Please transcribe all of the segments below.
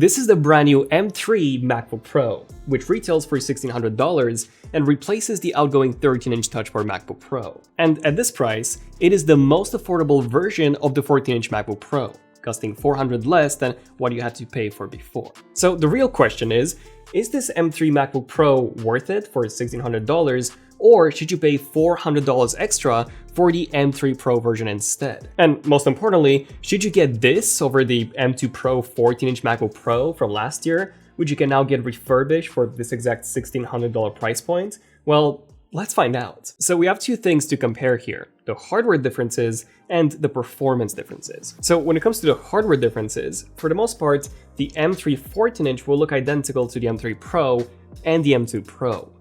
This is the brand new M3 MacBook Pro, which retails for $1,600 and replaces the outgoing 13-inch Touch Bar MacBook Pro. And at this price, it is the most affordable version of the 14-inch MacBook Pro, costing $400 less than what you had to pay for before. So the real question is this M3 MacBook Pro worth it for $1,600, or should you pay $400 extra for the M3 Pro version instead? And most importantly, should you get this over the M2 Pro 14-inch MacBook Pro from last year, which you can now get refurbished for this exact $1,600 price point? Well, let's find out. So we have two things to compare here, the hardware differences and the performance differences. So when it comes to the hardware differences, for the most part, the M3 14-inch will look identical to the M3 Pro and the M2 Pro,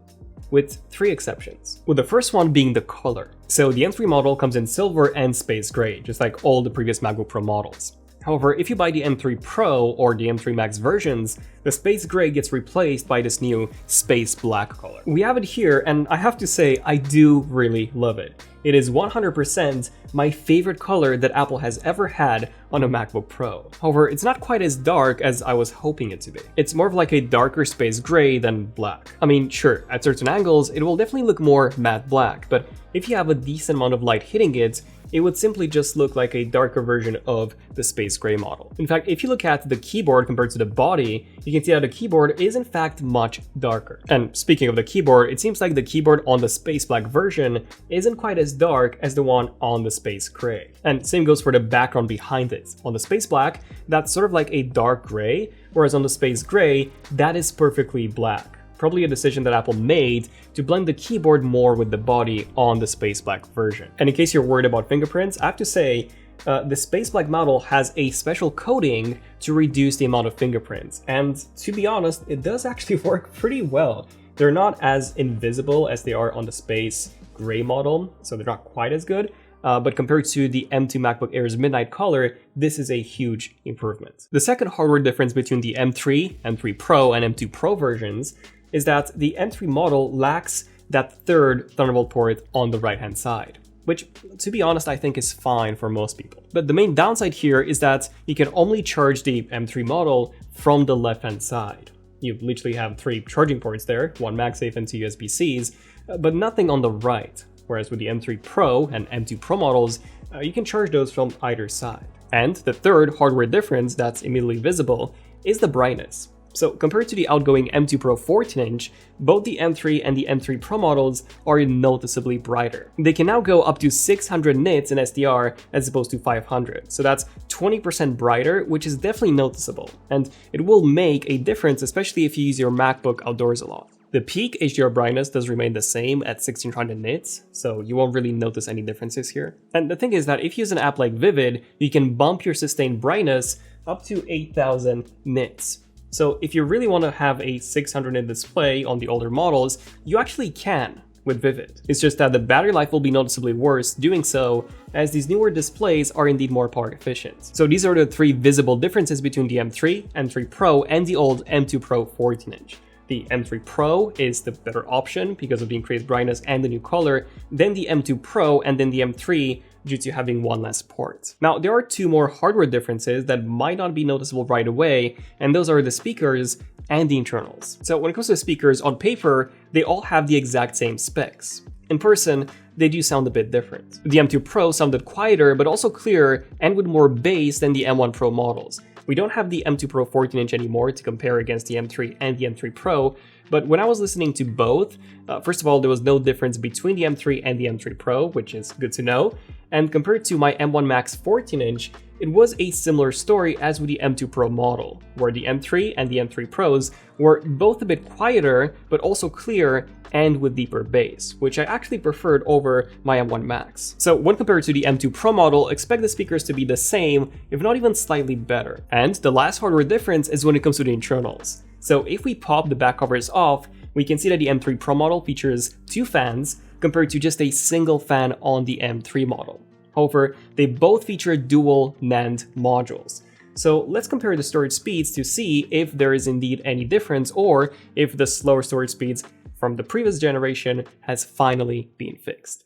with three exceptions, with the first one being the color. So the M3 model comes in silver and space gray, just like all the previous MacBook Pro models. However, if you buy the M3 Pro or the M3 Max versions, the space gray gets replaced by this new space black color. We have it here, and I have to say, I do really love it. It is 100% my favorite color that Apple has ever had on a MacBook Pro. However, it's not quite as dark as I was hoping it to be. It's more of like a darker space gray than black. I mean, sure, at certain angles, it will definitely look more matte black, but if you have a decent amount of light hitting it, it would simply just look like a darker version of the space gray model. In fact, if you look at the keyboard compared to the body, you can see that the keyboard is in fact much darker. And speaking of the keyboard, it seems like the keyboard on the space black version isn't quite as dark as the one on the space gray. And same goes for the background behind it. On the space black, that's sort of like a dark gray, whereas on the space gray, that is perfectly black. Probably a decision that Apple made to blend the keyboard more with the body on the space black version. And in case you're worried about fingerprints, I have to say, the space black model has a special coating to reduce the amount of fingerprints. And to be honest, it does actually work pretty well. They're not as invisible as they are on the space gray model, so they're not quite as good. But compared to the M2 MacBook Air's midnight color, this is a huge improvement. The second hardware difference between the M3, M3 Pro, and M2 Pro versions is that the M3 model lacks that third Thunderbolt port on the right-hand side, which, to be honest, I think is fine for most people. But the main downside here is that you can only charge the M3 model from the left-hand side. You literally have three charging ports there, one MagSafe and two USB-Cs, but nothing on the right. Whereas with the M3 Pro and M2 Pro models, you can charge those from either side. And the third hardware difference that's immediately visible is the brightness. So compared to the outgoing M2 Pro 14-inch, both the M3 and the M3 Pro models are noticeably brighter. They can now go up to 600 nits in SDR as opposed to 500, so that's 20% brighter, which is definitely noticeable, and it will make a difference, especially if you use your MacBook outdoors a lot. The peak HDR brightness does remain the same at 1600 nits, so you won't really notice any differences here. And the thing is that if you use an app like Vivid, you can bump your sustained brightness up to 8000 nits. So if you really want to have a 600 nit display on the older models, you actually can with Vivid. It's just that the battery life will be noticeably worse doing so, as these newer displays are indeed more power efficient. So these are the three visible differences between the M3, M3 Pro, and the old M2 Pro 14-inch. The M3 Pro is the better option because of the increased brightness and the new color, then the M2 Pro, and then the M3 due to having one less port. Now, there are two more hardware differences that might not be noticeable right away, and those are the speakers and the internals. So when it comes to speakers, on paper, they all have the exact same specs. In person, they do sound a bit different. The M2 Pro sounded quieter, but also clearer and with more bass than the M1 Pro models. We don't have the M2 Pro 14-inch anymore to compare against the M3 and the M3 Pro, but when I was listening to both, first of all, there was no difference between the M3 and the M3 Pro, which is good to know, and compared to my M1 Max 14-inch, it was a similar story as with the M2 Pro model, where the M3 and the M3 Pros were both a bit quieter, but also clearer and with deeper bass, which I actually preferred over my M1 Max. So when compared to the M2 Pro model, expect the speakers to be the same, if not even slightly better. And the last hardware difference is when it comes to the internals. So if we pop the back covers off, we can see that the M3 Pro model features two fans compared to just a single fan on the M3 model. However, they both feature dual NAND modules. So let's compare the storage speeds to see if there is indeed any difference or if the slower storage speeds from the previous generation has finally been fixed.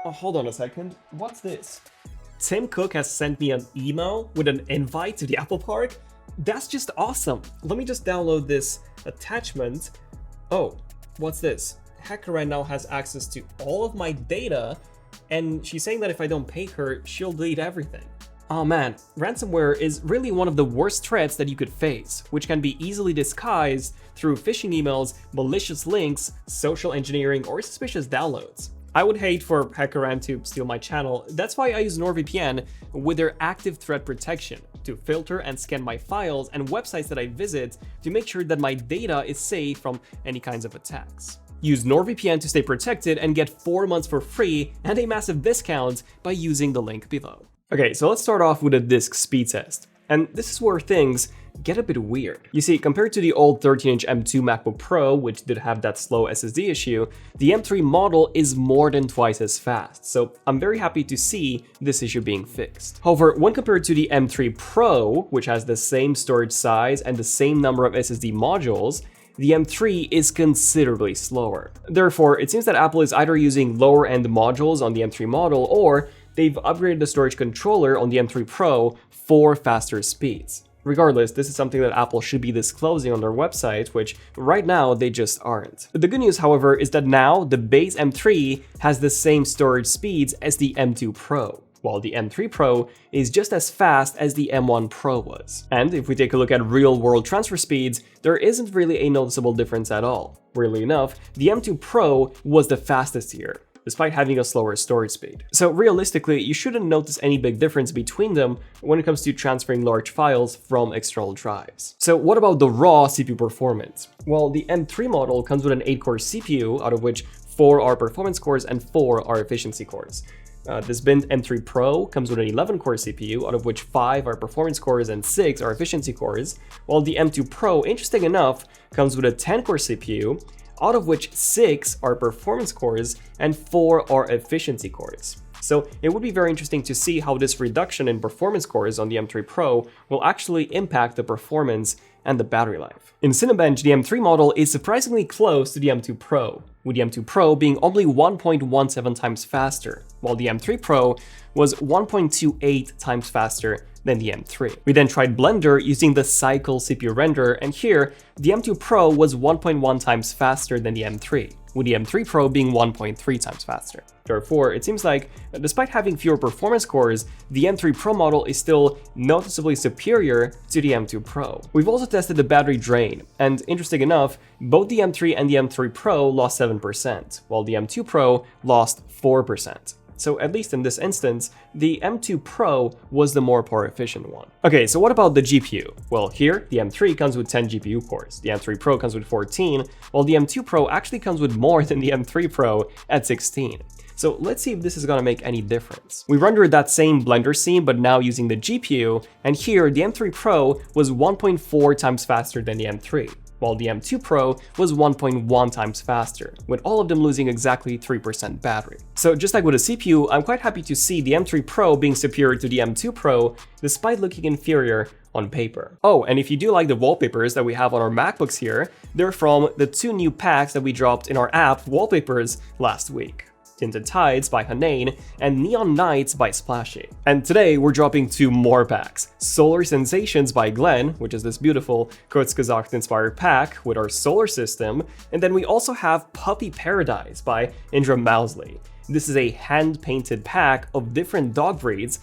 Oh, hold on a second. What's this? Tim Cook has sent me an email with an invite to the Apple Park. That's just awesome. Let me just download this attachment. Oh, what's this? HackerRank now has access to all of my data, and she's saying that if I don't pay her, she'll delete everything. Oh man, ransomware is really one of the worst threats that you could face, which can be easily disguised through phishing emails, malicious links, social engineering, or suspicious downloads. I would hate for HackerRank to steal my channel. That's why I use NordVPN with their active threat protection to filter and scan my files and websites that I visit to make sure that my data is safe from any kinds of attacks. Use NordVPN to stay protected and get 4 months for free and a massive discount by using the link below. Okay, so let's start off with a disk speed test. And this is where things get a bit weird. You see, compared to the old 13-inch M2 MacBook Pro, which did have that slow SSD issue, the M3 model is more than twice as fast, so I'm very happy to see this issue being fixed. However, when compared to the M3 Pro, which has the same storage size and the same number of SSD modules, the M3 is considerably slower. Therefore, it seems that Apple is either using lower-end modules on the M3 model, or they've upgraded the storage controller on the M3 Pro for faster speeds. Regardless, this is something that Apple should be disclosing on their website, which right now they just aren't. The good news, however, is that now the base M3 has the same storage speeds as the M2 Pro, while the M3 Pro is just as fast as the M1 Pro was. And if we take a look at real-world transfer speeds, there isn't really a noticeable difference at all. Weirdly enough, the M2 Pro was the fastest here, despite having a slower storage speed. So realistically, you shouldn't notice any big difference between them when it comes to transferring large files from external drives. So what about the raw CPU performance? Well, the M3 model comes with an 8-core CPU, out of which 4 are performance cores and 4 are efficiency cores. This binned M3 Pro comes with an 11-core CPU, out of which 5 are performance cores and 6 are efficiency cores, while the M2 Pro, interesting enough, comes with a 10-core CPU, out of which 6 are performance cores and 4 are efficiency cores. So it would be very interesting to see how this reduction in performance cores on the M3 Pro will actually impact the performance and the battery life. In Cinebench, the M3 model is surprisingly close to the M2 Pro, with the M2 Pro being only 1.17 times faster, while the M3 Pro was 1.28 times faster than the M3. We then tried Blender using the Cycle CPU renderer, and here, the M2 Pro was 1.1 times faster than the M3, with the M3 Pro being 1.3 times faster. Therefore, it seems like, despite having fewer performance cores, the M3 Pro model is still noticeably superior to the M2 Pro. We've also tested the battery drain, and interesting enough, both the M3 and the M3 Pro lost 7%, while the M2 Pro lost 4%. So at least in this instance, the M2 Pro was the more power efficient one. Okay, so what about the GPU? Well, here, the M3 comes with 10 GPU cores, the M3 Pro comes with 14, while the M2 Pro actually comes with more than the M3 Pro at 16. So let's see if this is gonna make any difference. We rendered that same Blender scene, but now using the GPU, and here the M3 Pro was 1.4 times faster than the M3, while the M2 Pro was 1.1 times faster, with all of them losing exactly 3% battery. So just like with a CPU, I'm quite happy to see the M3 Pro being superior to the M2 Pro, despite looking inferior on paper. Oh, and if you do like the wallpapers that we have on our MacBooks here, they're from the 2 new packs that we dropped in our app Wallpapers last week. Tinted Tides by Hanane, and Neon Nights by Splashy. And today we're dropping 2 more packs. Solar Sensations by Glenn, which is this beautiful Kurzgesagt inspired pack with our solar system, and then we also have Puppy Paradise by Indra Mousley. This is a hand-painted pack of different dog breeds,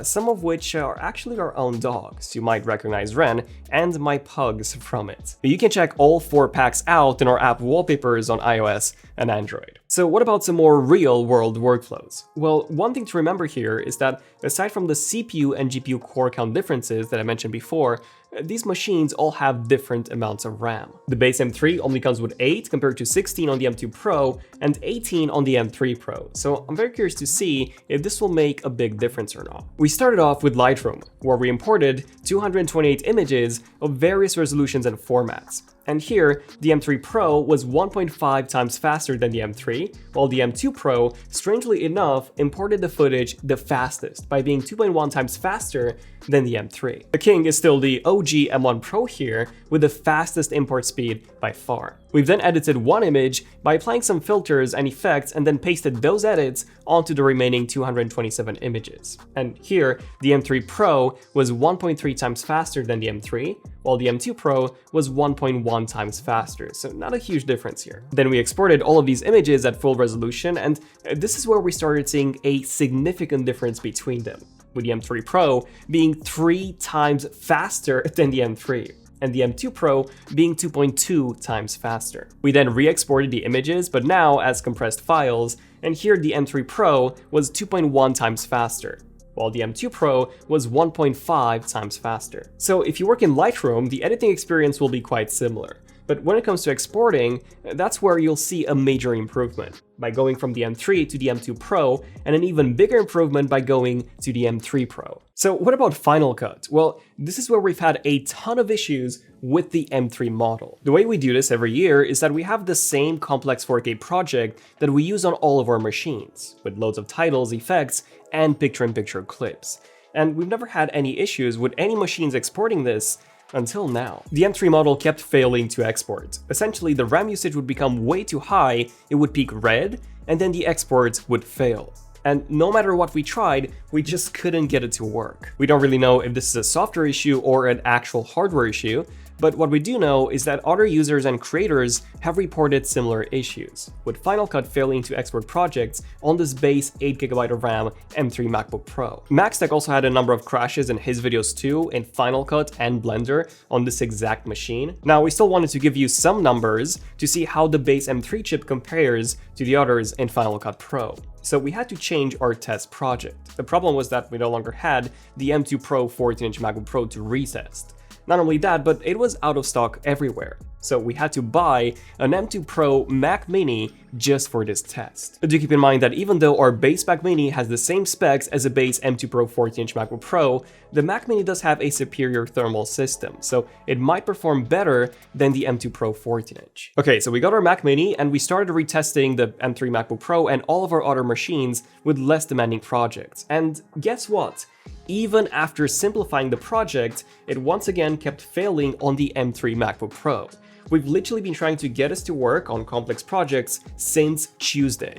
some of which are actually our own dogs. You might recognize Ren and my pugs from it. You can check all 4 packs out in our app Wallpapers on iOS and Android. So what about some more real-world workflows? Well, one thing to remember here is that aside from the CPU and GPU core count differences that I mentioned before, these machines all have different amounts of RAM. The base M3 only comes with 8 compared to 16 on the M2 Pro and 18 on the M3 Pro, so I'm very curious to see if this will make a big difference or not. We started off with Lightroom, where we imported 228 images of various resolutions and formats. And here, the M3 Pro was 1.5 times faster than the M3, M3, while the M2 Pro, strangely enough, imported the footage the fastest by being 2.1 times faster than the M3. The king is still the OG M1 Pro here, with the fastest import speed by far. We've then edited one image by applying some filters and effects and then pasted those edits onto the remaining 227 images. And here, the M3 Pro was 1.3 times faster than the M3, while the M2 Pro was 1.1 times faster, so not a huge difference here. Then we exported all of these images at full resolution, and this is where we started seeing a significant difference between them, with the M3 Pro being 3 times faster than the M3, and the M2 Pro being 2.2 times faster. We then re-exported the images, but now as compressed files, and here the M3 Pro was 2.1 times faster, while the M2 Pro was 1.5 times faster. So if you work in Lightroom, the editing experience will be quite similar. But when it comes to exporting, that's where you'll see a major improvement, by going from the M3 to the M2 Pro, and an even bigger improvement by going to the M3 Pro. So what about Final Cut? Well, this is where we've had a ton of issues with the M3 model. The way we do this every year is that we have the same complex 4K project that we use on all of our machines, with loads of titles, effects, and picture-in-picture clips. And we've never had any issues with any machines exporting this until now. The M3 model kept failing to export. Essentially, the RAM usage would become way too high, it would peak red, and then the exports would fail. And no matter what we tried, we just couldn't get it to work. We don't really know if this is a software issue or an actual hardware issue, but what we do know is that other users and creators have reported similar issues, with Final Cut failing to export projects on this base 8GB of RAM M3 MacBook Pro. MacStack also had a number of crashes in his videos too, in Final Cut and Blender on this exact machine. Now, we still wanted to give you some numbers to see how the base M3 chip compares to the others in Final Cut Pro. So we had to change our test project. The problem was that we no longer had the M2 Pro 14-inch MacBook Pro to retest. Not only that, but it was out of stock everywhere. So we had to buy an M2 Pro Mac Mini just for this test. Do keep in mind that even though our base Mac Mini has the same specs as a base M2 Pro 14-inch MacBook Pro, the Mac Mini does have a superior thermal system, so it might perform better than the M2 Pro 14-inch. Okay, so we got our Mac Mini and we started retesting the M3 MacBook Pro and all of our other machines with less demanding projects. And guess what? Even after simplifying the project, it once again kept failing on the M3 MacBook Pro. We've literally been trying to get us to work on complex projects since Tuesday.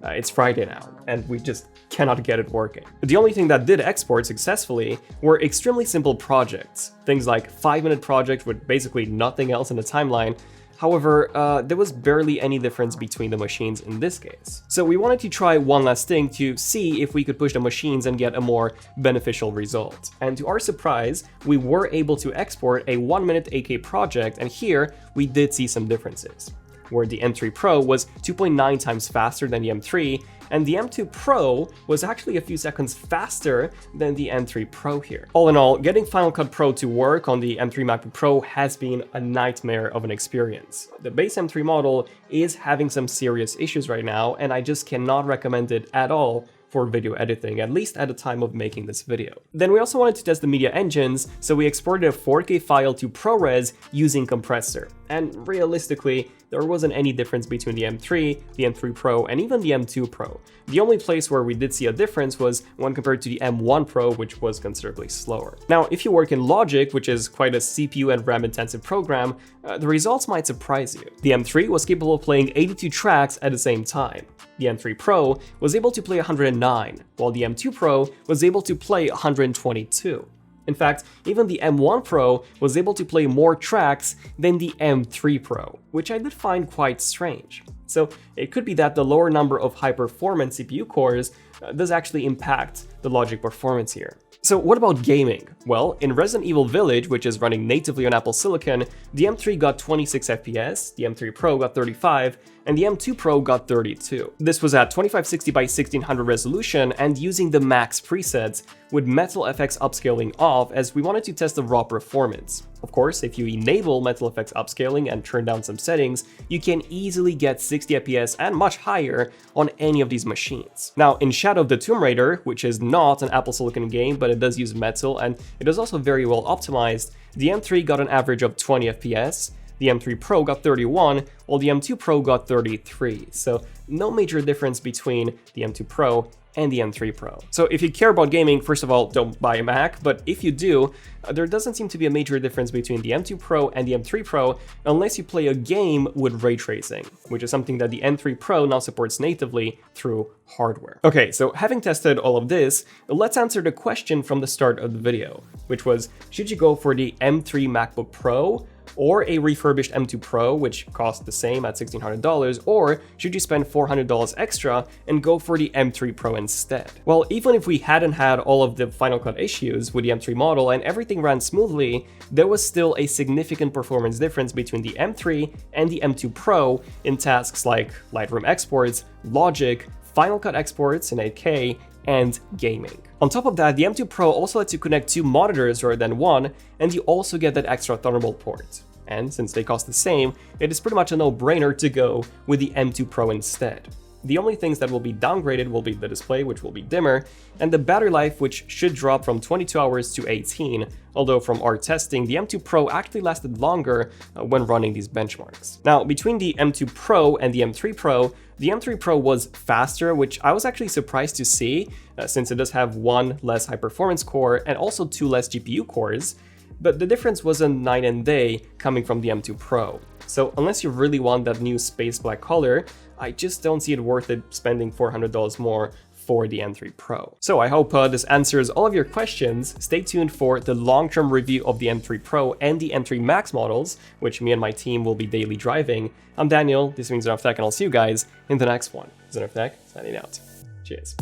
It's Friday now, and we just cannot get it working. The only thing that did export successfully were extremely simple projects, things like 5-minute projects with basically nothing else in the timeline. However, there was barely any difference between the machines in this case. So we wanted to try one last thing to see if we could push the machines and get a more beneficial result. And to our surprise, we were able to export a 1-minute 8K project, and here we did see some differences, where the M3 Pro was 2.9 times faster than the M3, and the M2 Pro was actually a few seconds faster than the M3 Pro here. All in all, getting Final Cut Pro to work on the M3 MacBook Pro has been a nightmare of an experience. The base M3 model is having some serious issues right now, and I just cannot recommend it at all for video editing, at least at the time of making this video. Then we also wanted to test the media engines, so we exported a 4K file to ProRes using Compressor. And realistically, there wasn't any difference between the M3, the M3 Pro, and even the M2 Pro. The only place where we did see a difference was when compared to the M1 Pro, which was considerably slower. Now, if you work in Logic, which is quite a CPU and RAM intensive program, the results might surprise you. The M3 was capable of playing 82 tracks at the same time. The M3 Pro was able to play 109, while the M2 Pro was able to play 122. In fact, even the M1 Pro was able to play more tracks than the M3 Pro, which I did find quite strange. So it could be that the lower number of high-performance CPU cores does actually impact the Logic performance here. So what about gaming? Well, in Resident Evil Village, which is running natively on Apple Silicon, the M3 got 26 FPS, the M3 Pro got 35, and the M2 Pro got 32. This was at 2560 by 1600 resolution and using the max presets with Metal FX upscaling off, as we wanted to test the raw performance. Of course, if you enable Metal FX upscaling and turn down some settings, you can easily get 60 FPS and much higher on any of these machines. Now, in Shadow of the Tomb Raider, which is not an Apple Silicon game, but it does use Metal and it is also very well optimized, the M3 got an average of 20 FPS, the the M3 Pro got 31, while the M2 Pro got 33. So no major difference between the M2 Pro and the M3 Pro. So if you care about gaming, first of all, don't buy a Mac, but if you do, there doesn't seem to be a major difference between the M2 Pro and the M3 Pro unless you play a game with ray tracing, which is something that the M3 Pro now supports natively through hardware. Okay, so having tested all of this, let's answer the question from the start of the video, which was, should you go for the M3 MacBook Pro or a refurbished M2 Pro, which costs the same at $1,600, or should you spend $400 extra and go for the M3 Pro instead? Well, even if we hadn't had all of the Final Cut issues with the M3 model and everything ran smoothly, there was still a significant performance difference between the M3 and the M2 Pro in tasks like Lightroom exports, Logic, Final Cut exports in 8K, and gaming. On top of that, the M2 Pro also lets you connect 2 monitors rather than 1, and you also get that extra Thunderbolt port. And since they cost the same, it is pretty much a no-brainer to go with the M2 Pro instead. The only things that will be downgraded will be the display, which will be dimmer, and the battery life, which should drop from 22 hours to 18, although from our testing, the M2 Pro actually lasted longer when running these benchmarks. Now, between the M2 Pro and the M3 Pro, the M3 Pro was faster, which I was actually surprised to see, since it does have 1 less high-performance core and also 2 less GPU cores, but the difference wasn't night and day coming from the M2 Pro. So unless you really want that new space black color, I just don't see it worth it spending $400 more for the M3 Pro. So I hope this answers all of your questions. Stay tuned for the long-term review of the M3 Pro and the M3 Max models, which me and my team will be daily driving. I'm Daniel, this means ZONEofTECH, and I'll see you guys in the next one. ZONEofTECH, signing out. Cheers.